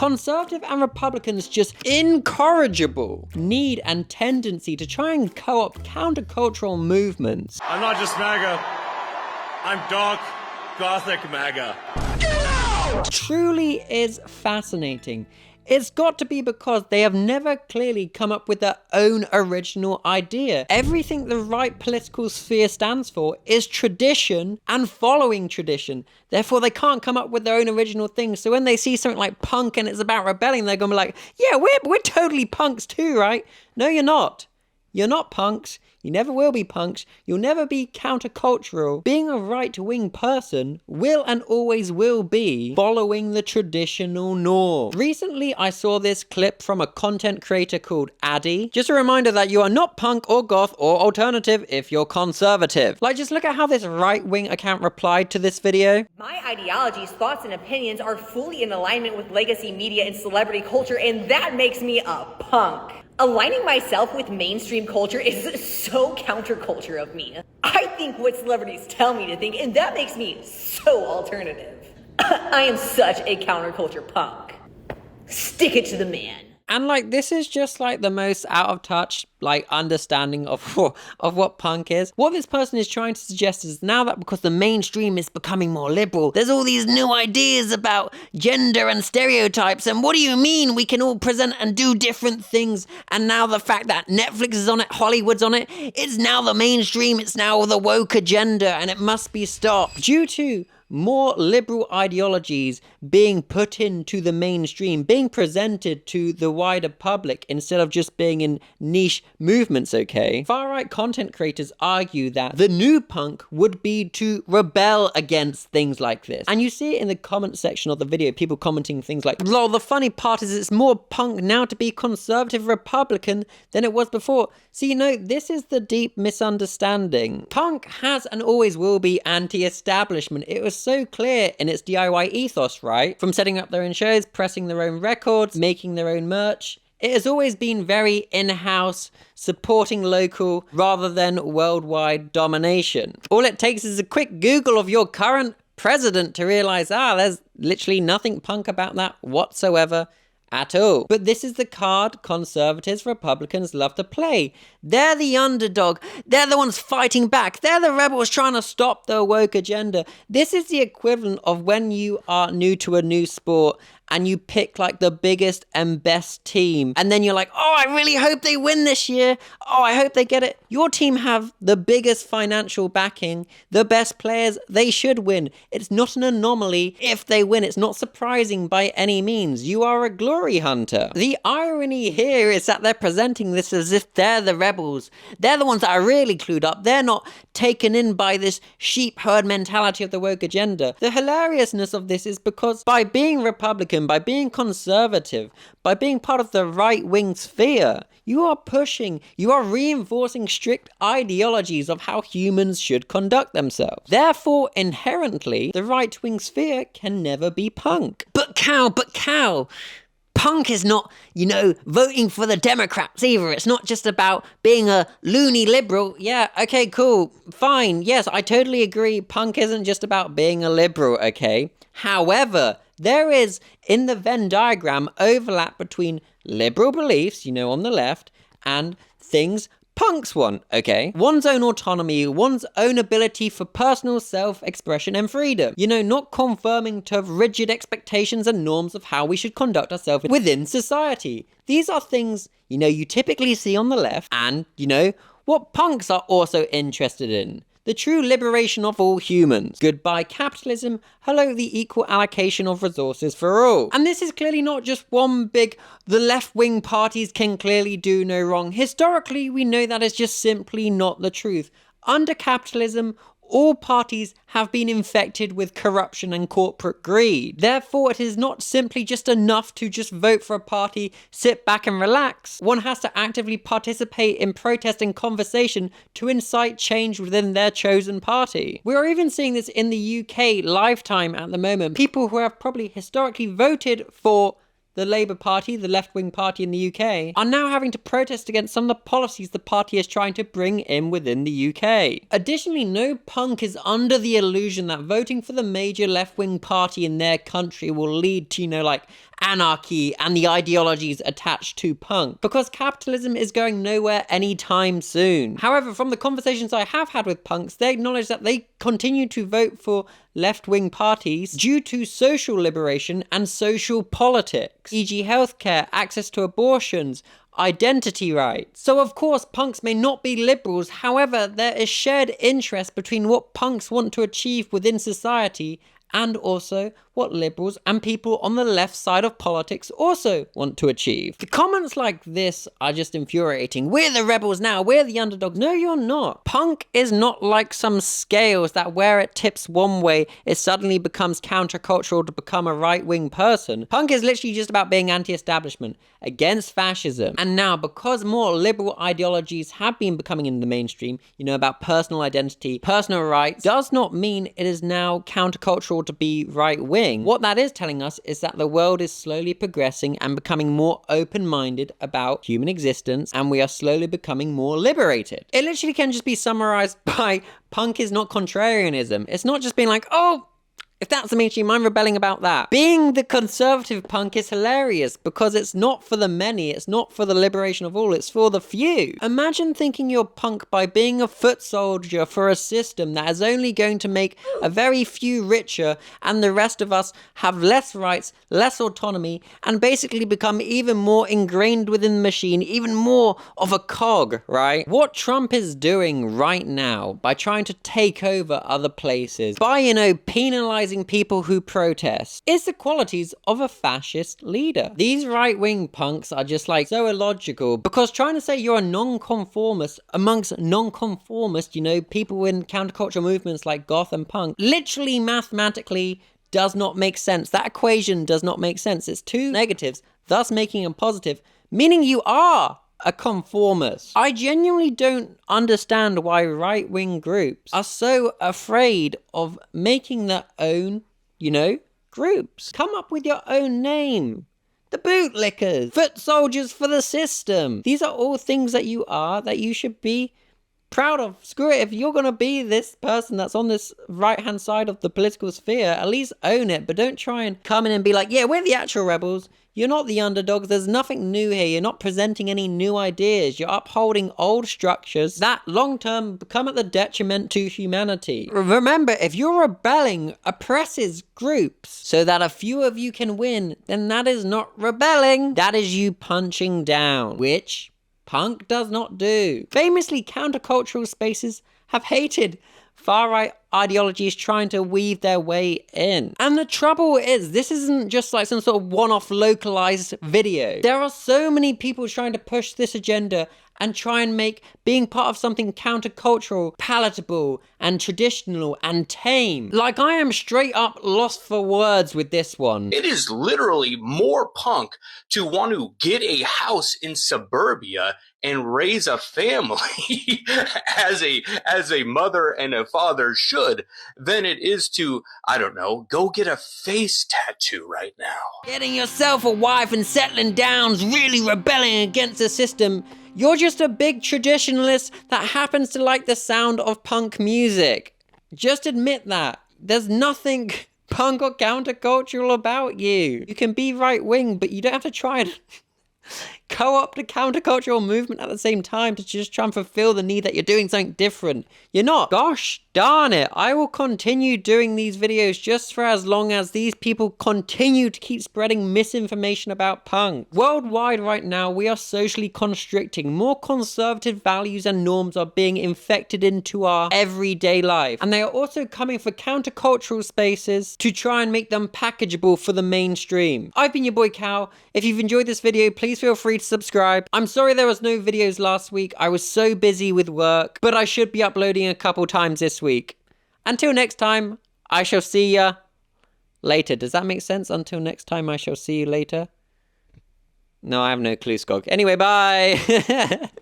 Conservative and Republicans' just incorrigible need and tendency to try and co-opt countercultural movements. I'm not just MAGA, I'm dark, gothic MAGA. Get out! Truly is fascinating. It's got to be because they have never clearly come up with their own original idea. Everything the right political sphere stands for is tradition and following tradition. Therefore, they can't come up with their own original thing. So when they see something like punk and it's about rebelling, they're going to be like, yeah, we're totally punks too, right? No, you're not. You're not punks. You never will be punks. You'll never be countercultural. Being a right-wing person will and always will be following the traditional norm. Recently, I saw this clip from a content creator called Addy. Just a reminder that you are not punk or goth or alternative if you're conservative. Like, just look at how this right-wing account replied to this video. My ideologies, thoughts, and opinions are fully in alignment with legacy media and celebrity culture, and that makes me a punk. Aligning myself with mainstream culture is so counterculture of me. I think what celebrities tell me to think, and that makes me so alternative. I am such a counterculture punk. Stick it to the man. And like, this is just like the most out of touch, like, understanding of what punk is. What this person is trying to suggest is now that because the mainstream is becoming more liberal, there's all these new ideas about gender and stereotypes. And what do you mean we can all present and do different things? And now the fact that Netflix is on it, Hollywood's on it, it's now the mainstream, it's now the woke agenda, and it must be stopped. Due to more liberal ideologies being put into the mainstream, being presented to the wider public instead of just being in niche movements, okay? Far-right content creators argue that the new punk would be to rebel against things like this. And you see it in the comment section of the video, people commenting things like, lol, the funny part is it's more punk now to be conservative Republican than it was before. So, you know, this is the deep misunderstanding. Punk has and always will be anti-establishment. It was so clear in its DIY ethos, right? From setting up their own shows, pressing their own records, making their own merch. It has always been very in-house, supporting local rather than worldwide domination. All it takes is a quick Google of your current president to realize, there's literally nothing punk about that whatsoever at all. But this is the card conservatives, Republicans love to play. They're the underdog. They're the ones fighting back. They're the rebels trying to stop the woke agenda. This is the equivalent of when you are new to a new sport and you pick like the biggest and best team. And then you're like, oh, I really hope they win this year. Oh, I hope they get it. Your team have the biggest financial backing, the best players, they should win. It's not an anomaly if they win. It's not surprising by any means. You are a glory hunter. The irony here is that they're presenting this as if they're the rebels. They're the ones that are really clued up. They're not taken in by this sheep herd mentality of the woke agenda. The hilariousness of this is because by being Republican, by being conservative, by being part of the right-wing sphere, you are reinforcing strict ideologies of how humans should conduct themselves. Therefore, inherently, the right-wing sphere can never be punk. But Cal, punk is not, voting for the Democrats either. It's not just about being a loony liberal. Yeah, okay, cool, fine. Yes, I totally agree. Punk isn't just about being a liberal, okay? However, there is, in the Venn diagram, overlap between liberal beliefs, on the left, and things punks want, okay? One's own autonomy, one's own ability for personal self-expression and freedom. Not conforming to rigid expectations and norms of how we should conduct ourselves within society. These are things, you typically see on the left, and, what punks are also interested in. The true liberation of all humans. Goodbye capitalism, hello the equal allocation of resources for all. And this is clearly not just one big, the left-wing parties can clearly do no wrong. Historically, we know that is just simply not the truth. Under capitalism, all parties have been infected with corruption and corporate greed. Therefore, it is not simply just enough to just vote for a party, sit back and relax. One has to actively participate in protest and conversation to incite change within their chosen party. We are even seeing this in the UK lifetime at the moment. People who have probably historically voted for the Labour Party, the left-wing party in the UK, are now having to protest against some of the policies the party is trying to bring in within the UK. Additionally, no punk is under the illusion that voting for the major left-wing party in their country will lead to, anarchy and the ideologies attached to punk, because capitalism is going nowhere anytime soon. However, from the conversations I have had with punks, they acknowledge that they continue to vote for left-wing parties due to social liberation and social politics, e.g. healthcare, access to abortions, identity rights. So of course punks may not be liberals, however there is shared interest between what punks want to achieve within society and also what liberals and people on the left side of politics also want to achieve. The comments like this are just infuriating. We're the rebels now, we're the underdogs. No, you're not. Punk is not like some scales that where it tips one way, it suddenly becomes countercultural to become a right-wing person. Punk is literally just about being anti-establishment, against fascism. And now, because more liberal ideologies have been becoming in the mainstream, about personal identity, personal rights, does not mean it is now countercultural to be right-wing. What that is telling us is that the world is slowly progressing and becoming more open-minded about human existence, and we are slowly becoming more liberated. It literally can just be summarized by punk is not contrarianism. It's not just being like, oh, if that's the mainstream, I'm rebelling about that. Being the conservative punk is hilarious because it's not for the many, it's not for the liberation of all, it's for the few. Imagine thinking you're punk by being a foot soldier for a system that is only going to make a very few richer and the rest of us have less rights, less autonomy, and basically become even more ingrained within the machine, even more of a cog, right? What Trump is doing right now by trying to take over other places, by, penalizing people who protest, is the qualities of a fascist leader. These right-wing punks are just like so illogical, because trying to say you're a non-conformist amongst non-conformist, people in countercultural movements like goth and punk, literally mathematically does not make sense. That equation does not make sense. It's two negatives, thus making a positive, meaning you are a conformist. I genuinely don't understand why right-wing groups are so afraid of making their own, groups. Come up with your own name. The bootlickers, foot soldiers for the system. These are all things that you are, that you should be proud of. Screw it, if you're gonna be this person that's on this right-hand side of the political sphere, at least own it, but don't try and come in and be like, yeah, we're the actual rebels. You're not the underdogs, there's nothing new here, you're not presenting any new ideas, you're upholding old structures that long-term become at the detriment to humanity. Remember, if you're rebelling oppresses groups so that a few of you can win, then that is not rebelling, that is you punching down, which punk does not do. Famously, countercultural spaces have hated far-right ideologies trying to weave their way in. And the trouble is, this isn't just like some sort of one-off localized video. There are so many people trying to push this agenda and try and make being part of something countercultural palatable and traditional and tame. Like, I am straight up lost for words with this one. It is literally more punk to want to get a house in suburbia and raise a family as a mother and a father should than it is to, I don't know, go get a face tattoo right now. Getting yourself a wife and settling down's really rebelling against the system. You're just a big traditionalist that happens to like the sound of punk music. Just admit that. There's nothing punk or countercultural about you. You can be right-wing, but you don't have to try and co-opt a countercultural movement at the same time to just try and fulfill the need that you're doing something different. You're not. Gosh darn it. I will continue doing these videos just for as long as these people continue to keep spreading misinformation about punk. Worldwide right now, we are socially constricting. More conservative values and norms are being infected into our everyday life. And they are also coming for countercultural spaces to try and make them packageable for the mainstream. I've been your boy Cal. If you've enjoyed this video, please feel free to subscribe. I'm sorry there was no videos last week. I was so busy with work, but I should be uploading a couple times this week. Until next time, I shall see ya later. Does that make sense? Until next time, I shall see you later. No, I have no clue, Skog. Anyway, bye.